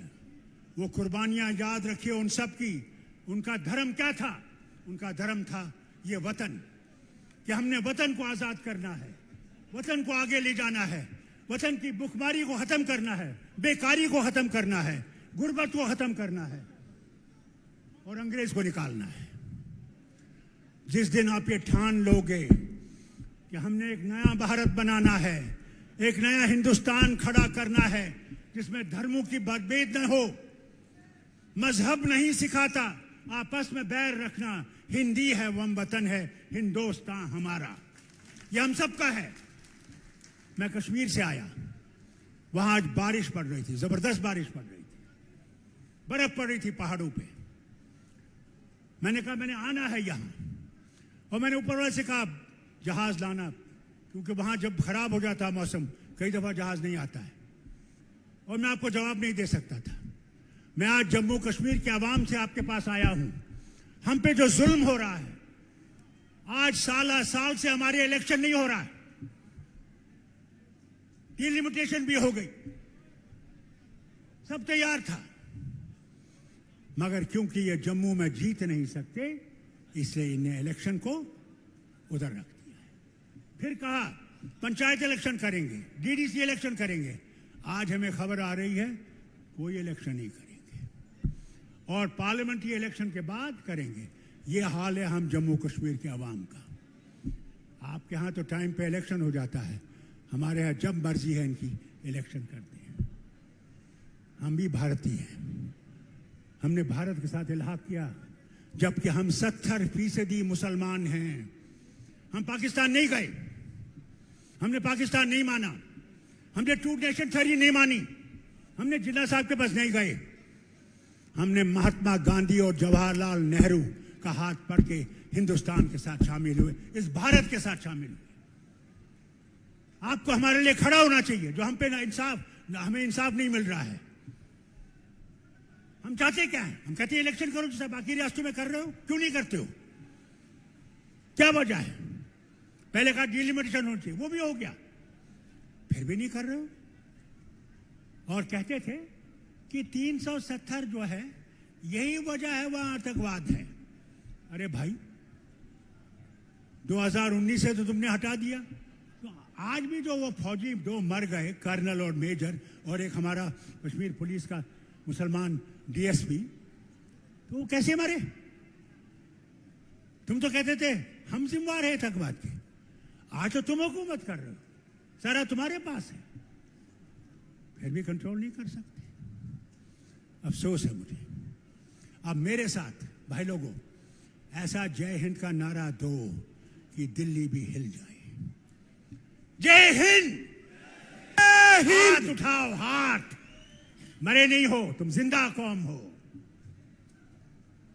वो कुर्बानियां याद रखिए उन सब की। उनका धर्म क्या था? उनका धर्म था ये वतन, कि हमने वतन को आजाद करना है, वतन को आगे ले जाना है, वतन की भुखमरी को खत्म करना है, बेकारी को खत्म करना है, गुर्बत को खत्म करना है और अंग्रेज को निकालना है। जिस दिन आप ये ठान लोगे कि हमने एक नया भारत बनाना है, एक नया हिंदुस्तान खड़ा करना है जिसमें धर्मों की मतभेद न हो, मजहब नहीं सिखाता आपस में बैर रखना, हिंदी है वम वतन है, हिंदुस्तान हमारा, ये हम सबका है। मैं कश्मीर से आया, वहां आज बारिश पड़ रही थी, जबरदस्त बारिश पड़ रही थी, बर्फ पड़ रही थी पहाड़ों पे। मैंने कहा मैंने आना है यहां, और मैंने ऊपर वाले से कहा जहाज लाना, क्योंकि वहां जब खराब हो जाता मौसम कई दफा जहाज नहीं आता है, और मैं आपको जवाब नहीं दे सकता था। मैं आज जम्मू कश्मीर के आवाम से आपके पास आया हूं। हम पे जो जुल्म हो रहा है, आज साल से हमारे इलेक्शन नहीं हो रहा है, डिलिमिटेशन भी हो गई, सब तैयार था, मगर क्योंकि ये जम्मू में जीत नहीं सकते इसलिए इन्हें इलेक्शन को उधर रख दिया है। फिर कहा पंचायत इलेक्शन करेंगे, डीडीसी इलेक्शन करेंगे। आज हमें खबर आ रही है कोई इलेक्शन नहीं करेंगे और पार्लियामेंट्री इलेक्शन के बाद करेंगे। ये हाल है हम जम्मू कश्मीर के अवाम का। आपके यहाँ तो टाइम पे इलेक्शन हो जाता है, हमारे यहाँ जब मर्जी है इनकी इलेक्शन करते हैं। हम भी भारतीय हैं, हमने भारत के साथ इल्हाक किया, जबकि हम 70% मुसलमान हैं। हम पाकिस्तान नहीं गए, हमने पाकिस्तान नहीं माना, हमने टू नेशन थ्योरी नहीं मानी, हमने जिन्ना साहब के पास नहीं गए, हमने महात्मा गांधी और जवाहरलाल नेहरू का हाथ पकड़ के हिंदुस्तान के साथ शामिल हुए, इस भारत के साथ शामिल हुए। आपको हमारे लिए खड़ा होना चाहिए, जो हम पे हमें इंसाफ नहीं मिल रहा है। हम चाहते क्या है? हम कहते हैं इलेक्शन करो जैसा बाकी रियासतों में कर रहे हो, क्यों नहीं करते हो? क्या वजह है? पहले कहा डिलिमिटेशन होनी चाहिए, वो भी हो गया, फिर भी नहीं कर रहे हो। और कहते थे कि 370 जो है यही वजह है, वहां आतंकवाद है। अरे भाई 2019 से तो तुमने हटा दिया, तो आज भी जो वो फौजी दो मर गए, कर्नल और मेजर, और एक हमारा कश्मीर पुलिस का मुसलमान डीएसपी, तो वो कैसे मरे? तुम तो कहते थे हम जिम्मेवार है आतंकवाद के, आज तो तुम हुकूमत कर रहे हो, सारा तुम्हारे पास है, फिर भी कंट्रोल नहीं कर सकते। अफसोस है मुझे। अब मेरे साथ भाई लोगों ऐसा जय हिंद का नारा दो कि दिल्ली भी हिल जाए। जय हिंद, हाथ उठाओ, हाथ, मरे नहीं हो तुम, जिंदा कौम हो।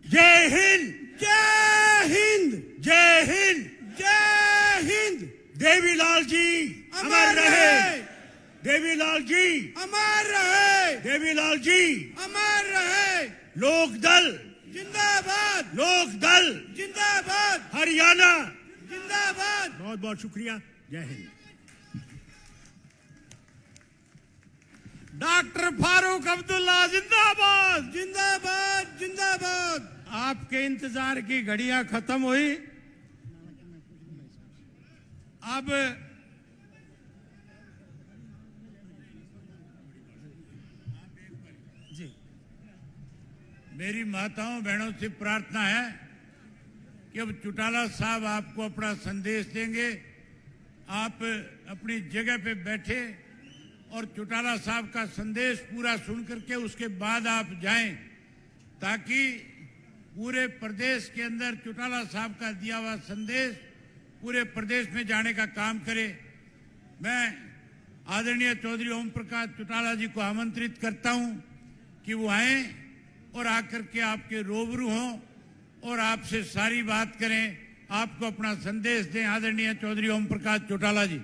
जय हिंद, जय हिंद, जय हिंद, जय हिंद। देवीलाल जी अमर रहे, देवीलाल जी अमर रहे, देवीलाल जी अमर रहे। लोकदल जिंदाबाद, लोकदल जिंदाबाद, हरियाणा जिंदाबाद। बहुत बहुत शुक्रिया। जय हिंद। डॉक्टर फारूक अब्दुल्ला जिंदाबाद, जिंदाबाद, जिंदाबाद। आपके इंतजार की घड़ियां खत्म हुई। अब जी मेरी माताओं बहनों से प्रार्थना है कि अब चौटाला साहब आपको अपना संदेश देंगे। आप अपनी जगह पे बैठे और चौटाला साहब का संदेश पूरा सुन करके उसके बाद आप जाएं, ताकि पूरे प्रदेश के अंदर चौटाला साहब का दिया हुआ संदेश पूरे प्रदेश में जाने का काम करे। मैं आदरणीय चौधरी ओम प्रकाश चौटाला जी को आमंत्रित करता हूं कि वो आए और आकर के आपके रूबरू हों और आपसे सारी बात करें, आपको अपना संदेश दें। आदरणीय चौधरी ओम प्रकाश चौटाला जी।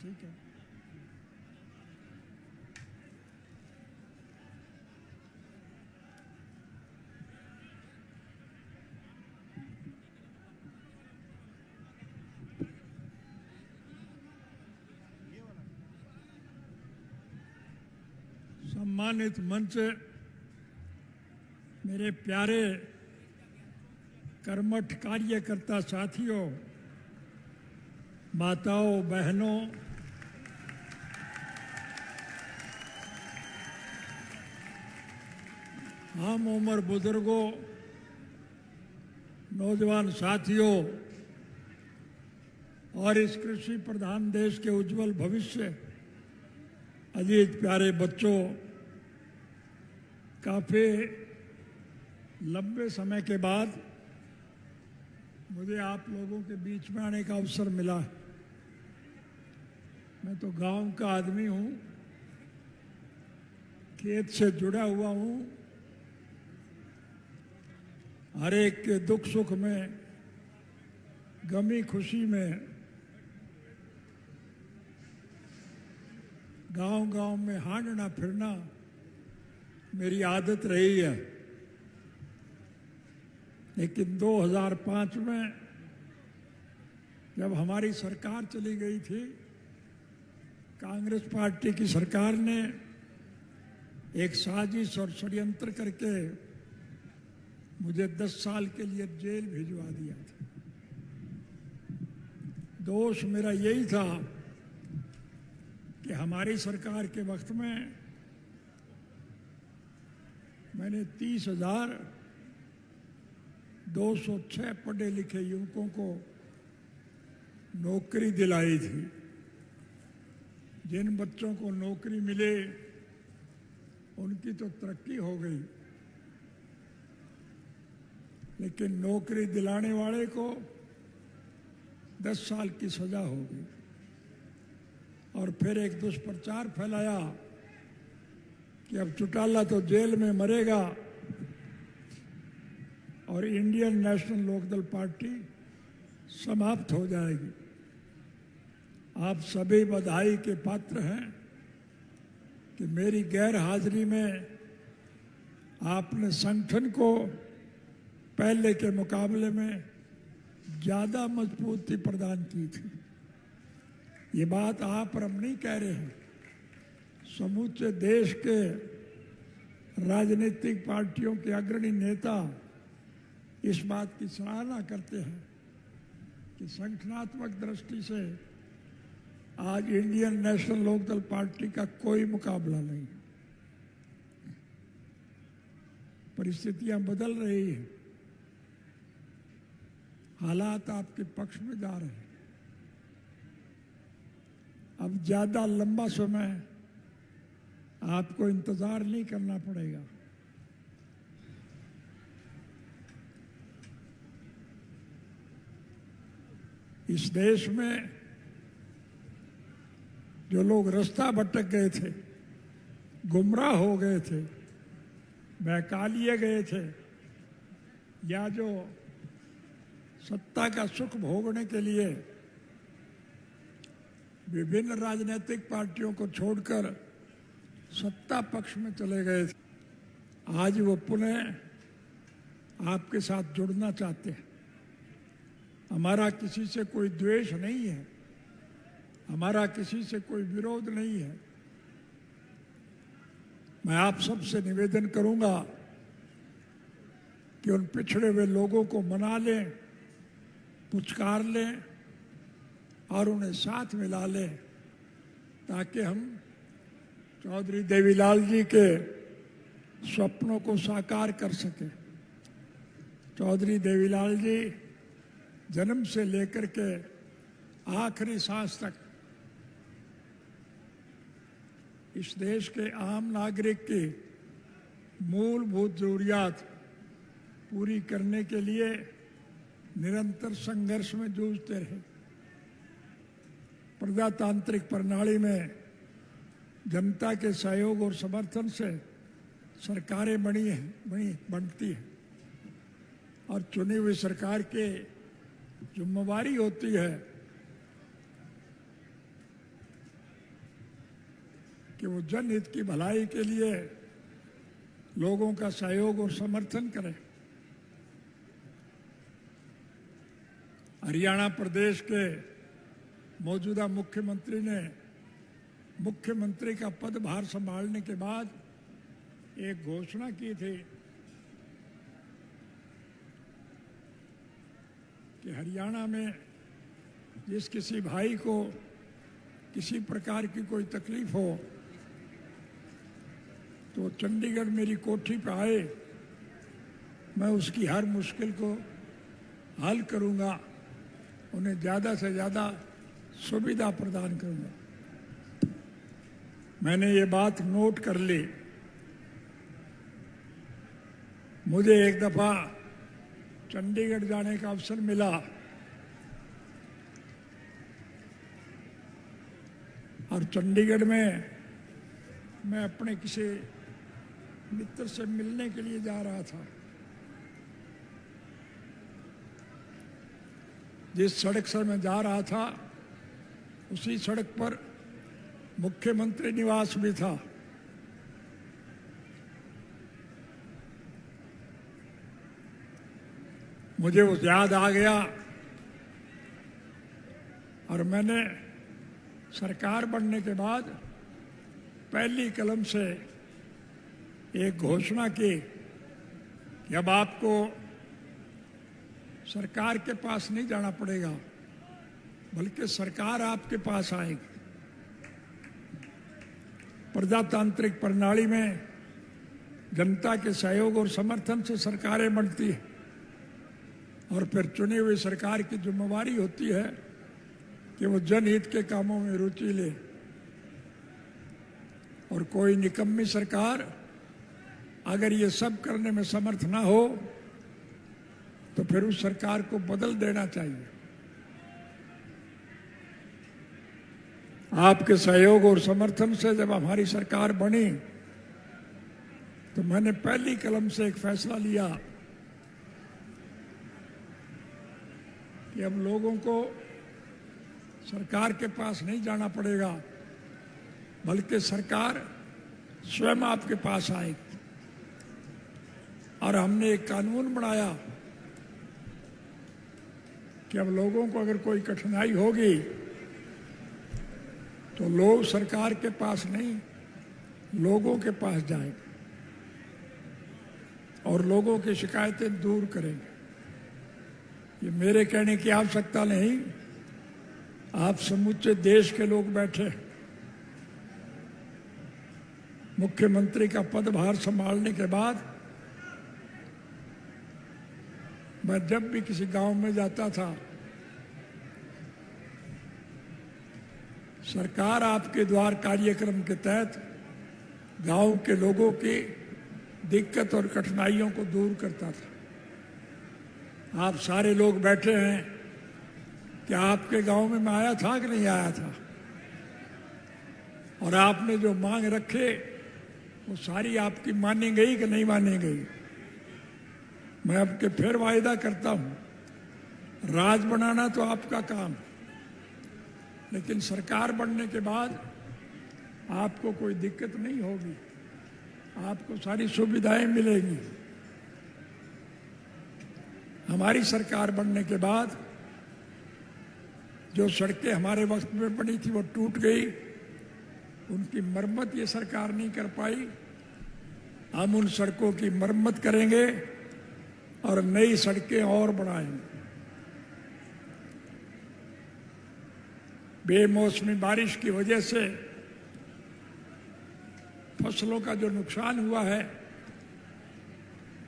ठीक है। सम्मानित मंच, मेरे प्यारे कर्मठ कार्यकर्ता साथियों, माताओं, बहनों, हम उम्र बुजुर्गों, नौजवान साथियों और इस कृषि प्रधान देश के उज्जवल भविष्य, अजीज प्यारे बच्चों, काफी लंबे समय के बाद मुझे आप लोगों के बीच में आने का अवसर मिला है। मैं तो गांव का आदमी हूं, खेत से जुड़ा हुआ हूं, हर एक के दुख सुख में, गमी खुशी में गांव-गांव में हांडना फिरना मेरी आदत रही है। लेकिन 2005 में जब हमारी सरकार चली गई थी, कांग्रेस पार्टी की सरकार ने एक साजिश और षड्यंत्र करके मुझे 10 साल के लिए जेल भिजवा दिया था। दोष मेरा यही था कि हमारी सरकार के वक्त में मैंने 30,206 पढ़े लिखे युवकों को नौकरी दिलाई थी। जिन बच्चों को नौकरी मिले उनकी तो तरक्की हो गई, लेकिन नौकरी दिलाने वाले को 10 साल की सजा हो गई। और फिर एक दुष्प्रचार फैलाया कि अब चौटाला तो जेल में मरेगा और इंडियन नेशनल लोकदल पार्टी समाप्त हो जाएगी। आप सभी बधाई के पात्र हैं कि मेरी गैर हाजिरी में आपने संगठन को पहले के मुकाबले में ज्यादा मजबूती प्रदान की थी। ये बात आप और हम नहीं कह रहे हैं, समूचे देश के राजनीतिक पार्टियों के अग्रणी नेता इस बात की सराहना करते हैं कि संगठनात्मक दृष्टि से आज इंडियन नेशनल लोकदल पार्टी का कोई मुकाबला नहीं। परिस्थितियां बदल रही हैं, हालात आपके पक्ष में जा रहे हैं। अब ज्यादा लंबा समय आपको इंतजार नहीं करना पड़ेगा। इस देश में जो लोग रास्ता भटक गए थे, गुमराह हो गए थे, बहका लिए गए थे, या जो सत्ता का सुख भोगने के लिए विभिन्न राजनीतिक पार्टियों को छोड़कर सत्ता पक्ष में चले गए थे, आज वो पुनः आपके साथ जुड़ना चाहते हैं। हमारा किसी से कोई द्वेष नहीं है, हमारा किसी से कोई विरोध नहीं है। मैं आप सबसे निवेदन करूंगा कि उन पिछड़े हुए लोगों को मना लें, पुचकार लें और उन्हें साथ मिला लें, ताकि हम चौधरी देवीलाल जी के स्वप्नों को साकार कर सकें। चौधरी देवीलाल जी जन्म से लेकर के आखिरी सांस तक इस देश के आम नागरिक की मूलभूत जरूरियात पूरी करने के लिए निरंतर संघर्ष में जूझते रहे। प्रजातांत्रिक प्रणाली में जनता के सहयोग और समर्थन से सरकारें बनती हैं और चुनी हुई सरकार की जिम्मेवारी होती है कि वो जनहित की भलाई के लिए लोगों का सहयोग और समर्थन करें। हरियाणा प्रदेश के मौजूदा मुख्यमंत्री ने मुख्यमंत्री का पदभार संभालने के बाद एक घोषणा की थी कि हरियाणा में जिस किसी भाई को किसी प्रकार की कोई तकलीफ हो तो चंडीगढ़ मेरी कोठी पर आए, मैं उसकी हर मुश्किल को हल करूंगा, उन्हें ज़्यादा से ज़्यादा सुविधा प्रदान करूंगा। मैंने ये बात नोट कर ली। मुझे एक दफ़ा चंडीगढ़ जाने का अवसर मिला। और चंडीगढ़ में मैं अपने किसी मित्र से मिलने के लिए जा रहा था। जिस सड़क से मैं जा रहा था उसी सड़क पर मुख्यमंत्री निवास भी था। मुझे वो याद आ गया और मैंने सरकार बनने के बाद पहली कलम से एक घोषणा की कि अब आपको सरकार के पास नहीं जाना पड़ेगा, बल्कि सरकार आपके पास आएगी। प्रजातांत्रिक प्रणाली में जनता के सहयोग और समर्थन से सरकारें बनती हैं और फिर चुनी हुई सरकार की जिम्मेवारी होती है कि वो जनहित के कामों में रुचि ले। और कोई निकम्मी सरकार अगर ये सब करने में समर्थ ना हो तो फिर उस सरकार को बदल देना चाहिए। आपके सहयोग और समर्थन से जब हमारी सरकार बनी तो मैंने पहली कलम से एक फैसला लिया कि अब लोगों को सरकार के पास नहीं जाना पड़ेगा, बल्कि सरकार स्वयं आपके पास आएगी। और हमने एक कानून बनाया कि अब लोगों को अगर कोई कठिनाई होगी तो लोग सरकार के पास नहीं, लोगों के पास जाएंगे और लोगों की शिकायतें दूर करेंगे। ये मेरे कहने की आवश्यकता नहीं, आप समूचे देश के लोग बैठे मुख्यमंत्री का पदभार संभालने के बाद मैं जब भी किसी गांव में जाता था, सरकार आपके द्वार कार्यक्रम के तहत गांव के लोगों की दिक्कत और कठिनाइयों को दूर करता था। आप सारे लोग बैठे हैं, क्या आपके गांव में मैं आया था कि नहीं आया था? और आपने जो मांग रखे वो सारी आपकी मानी गई कि नहीं मानी गई? मैं आपके फिर वायदा करता हूं, राज बनाना तो आपका काम, लेकिन सरकार बनने के बाद आपको कोई दिक्कत नहीं होगी, आपको सारी सुविधाएं मिलेंगी। हमारी सरकार बनने के बाद जो सड़कें हमारे वक्त में बनी थी वो टूट गई, उनकी मरम्मत ये सरकार नहीं कर पाई। हम उन सड़कों की मरम्मत करेंगे और नई सड़कें और बनाएंगे। बेमौसमी बारिश की वजह से फसलों का जो नुकसान हुआ है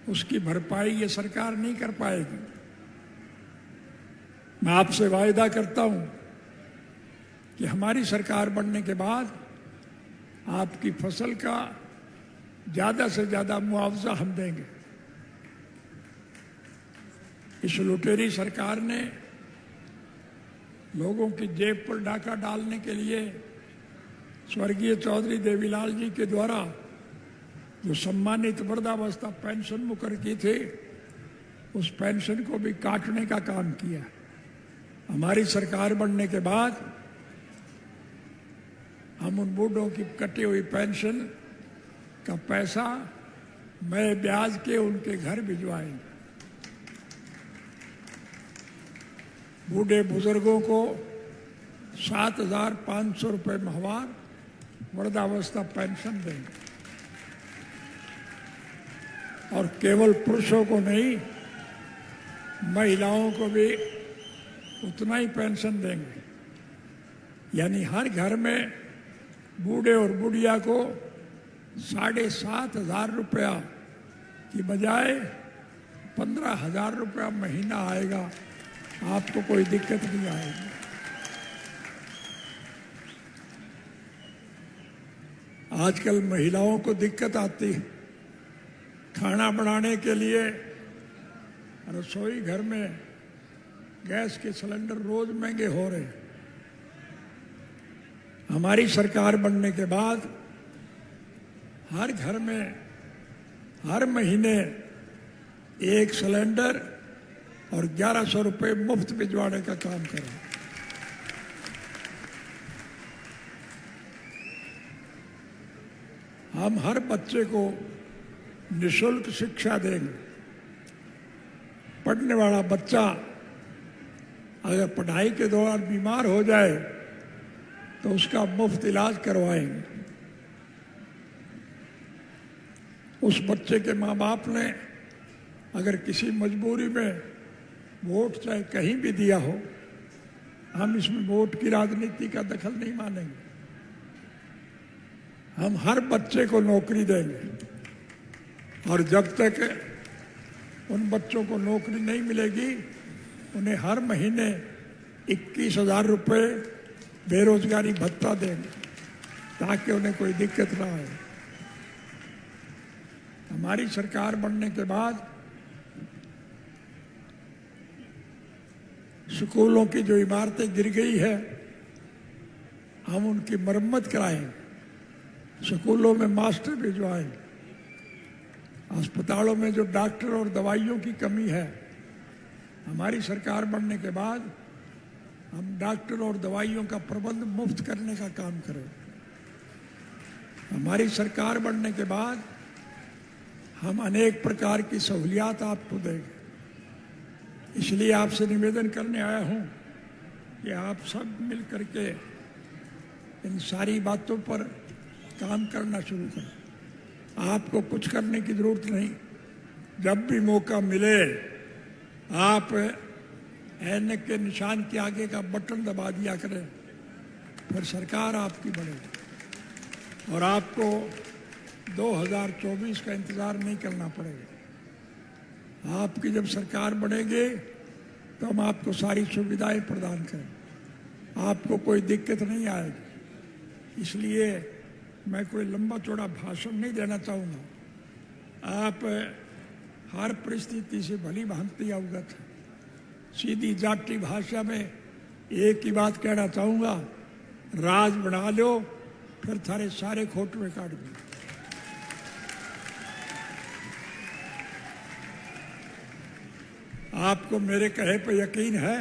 उसकी भरपाई ये सरकार नहीं कर पाएगी। मैं आपसे वायदा करता हूं कि हमारी सरकार बनने के बाद आपकी फसल का ज्यादा से ज्यादा मुआवजा हम देंगे। इस लुटेरी सरकार ने लोगों की जेब पर डाका डालने के लिए स्वर्गीय चौधरी देवीलाल जी के द्वारा जो सम्मानित वृद्धावस्था पेंशन मुकर की थी, उस पेंशन को भी काटने का काम किया। हमारी सरकार बनने के बाद हम उन बूढ़ों की कटी हुई पेंशन का पैसा मैं ब्याज के उनके घर भिजवाएंगे। बूढ़े बुजुर्गों को 7,500 रुपये माहवार वृद्धावस्था पेंशन देंगे और केवल पुरुषों को नहीं, महिलाओं को भी उतना ही पेंशन देंगे। यानी हर घर में बूढ़े और बुढ़िया को 7,500 रुपया की बजाय 15,000 रुपया महीना आएगा। आपको कोई दिक्कत नहीं आएगी। आजकल महिलाओं को दिक्कत आती है खाना बनाने के लिए। रसोई घर में गैस के सिलेंडर रोज महंगे हो रहे हैं। हमारी सरकार बनने के बाद हर घर में हर महीने एक सिलेंडर और 1,100 रुपये मुफ्त भिजवाने का काम करें। हम हर बच्चे को निःशुल्क शिक्षा देंगे। पढ़ने वाला बच्चा अगर पढ़ाई के दौरान बीमार हो जाए तो उसका मुफ्त इलाज करवाएंगे। उस बच्चे के माँ बाप ने अगर किसी मजबूरी में वोट चाहे कहीं भी दिया हो, हम इसमें वोट की राजनीति का दखल नहीं मानेंगे। हम हर बच्चे को नौकरी देंगे और जब तक उन बच्चों को नौकरी नहीं मिलेगी उन्हें हर महीने 21,000 रुपये बेरोजगारी भत्ता देंगे ताकि उन्हें कोई दिक्कत ना आए। हमारी सरकार बनने के बाद स्कूलों की जो इमारतें गिर गई है हम उनकी मरम्मत कराएंगे। स्कूलों में मास्टर भिजवाएंगे। अस्पतालों में जो डॉक्टर और दवाइयों की कमी है, हमारी सरकार बनने के बाद हम डॉक्टर और दवाइयों का प्रबंध मुफ्त करने का काम करें। हमारी सरकार बनने के बाद हम अनेक प्रकार की सहूलियात आपको देंगे। इसलिए आपसे निवेदन करने आया हूं कि आप सब मिल करके इन सारी बातों पर काम करना शुरू करें। आपको कुछ करने की जरूरत नहीं। जब भी मौका मिले आप ऐनक के निशान के आगे का बटन दबा दिया करें, फिर सरकार आपकी बनेगी और आपको 2024 का इंतजार नहीं करना पड़ेगा। आपकी जब सरकार बनेगी तो हम आपको सारी सुविधाएं प्रदान करें। आपको कोई दिक्कत नहीं आएगी। इसलिए मैं कोई लंबा चौड़ा भाषण नहीं देना चाहूँगा। आप हर परिस्थिति से भली भांति अवगत हैं। सीधी जाटी भाषा में एक ही बात कहना चाहूँगा, राज बना लो फिर थारे सारे खोटवे काट दो। आपको मेरे कहे पे यकीन है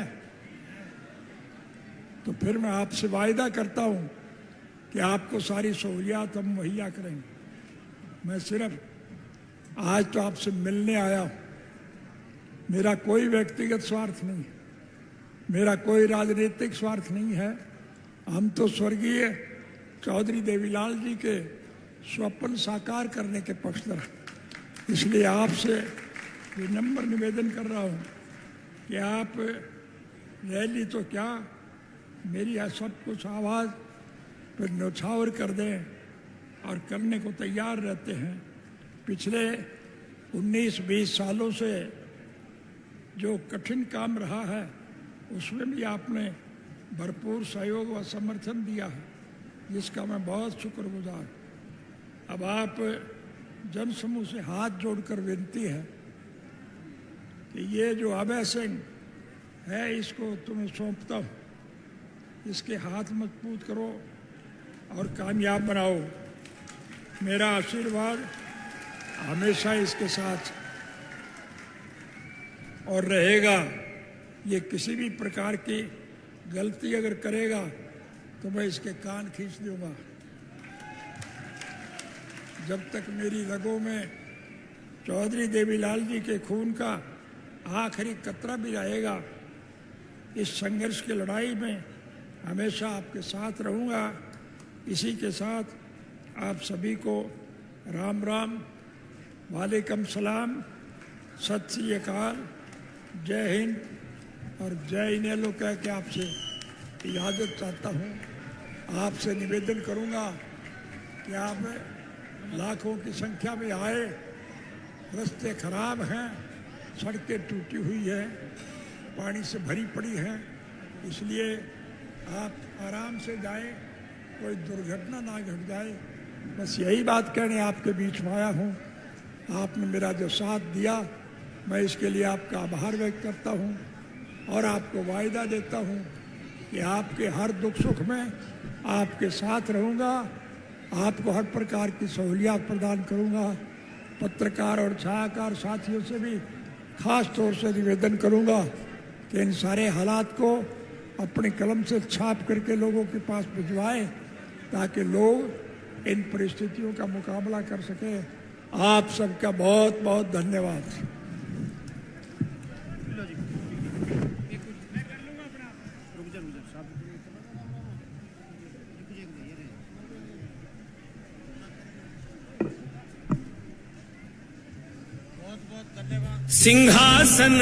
तो फिर मैं आपसे वायदा करता हूं कि आपको सारी सहूलियात हम मुहैया करेंगे। मैं सिर्फ आज तो आपसे मिलने आया हूं। मेरा कोई व्यक्तिगत स्वार्थ नहीं है, मेरा कोई राजनीतिक स्वार्थ नहीं है। हम तो स्वर्गीय चौधरी देवीलाल जी के स्वप्न साकार करने के पक्षधर हैं। इसलिए आपसे विनम्र निवेदन कर रहा हूं कि आप रैली तो क्या मेरी सब कुछ आवाज़ पर न्यौछावर कर दें और करने को तैयार रहते हैं। पिछले 19-20 सालों से जो कठिन काम रहा है उसमें भी आपने भरपूर सहयोग व समर्थन दिया है, जिसका मैं बहुत शुक्रगुजार। अब आप जनसमूह से हाथ जोड़कर विनती है कि ये जो अभय सिंह है इसको तुम्हें सौंपता हूँ, इसके हाथ मजबूत करो और कामयाब बनाओ। मेरा आशीर्वाद हमेशा इसके साथ और रहेगा। ये किसी भी प्रकार की गलती अगर करेगा तो मैं इसके कान खींच दूंगा। जब तक मेरी रगों में चौधरी देवीलाल जी के खून का आखिरी कतरा भी रहेगा, इस संघर्ष की लड़ाई में हमेशा आपके साथ रहूँगा। इसी के साथ आप सभी को राम राम, वालेकुम सलाम, सत श्री अकाल, जय हिंद और जय इनेलो कह के आपसे इजाज़त चाहता हूँ। आपसे निवेदन करूँगा कि आप लाखों की संख्या में आए। रास्ते खराब हैं, सड़कें टूटी हुई हैं, पानी से भरी पड़ी हैं, इसलिए आप आराम से जाएं, कोई दुर्घटना ना घट जाए। बस यही बात कहने आपके बीच में आया हूँ। आपने मेरा जो साथ दिया, मैं इसके लिए आपका आभार व्यक्त करता हूँ और आपको वायदा देता हूँ कि आपके हर दुख सुख में आपके साथ रहूँगा, आपको हर प्रकार की सहूलियत प्रदान करूँगा। पत्रकार और छायाकार साथियों से भी खास तौर से निवेदन करूँगा कि इन सारे हालात को अपने कलम से छाप करके लोगों के पास भिजवाएं, ताकि लोग इन परिस्थितियों का मुकाबला कर सकें। आप सबका बहुत बहुत धन्यवाद। सिंहासन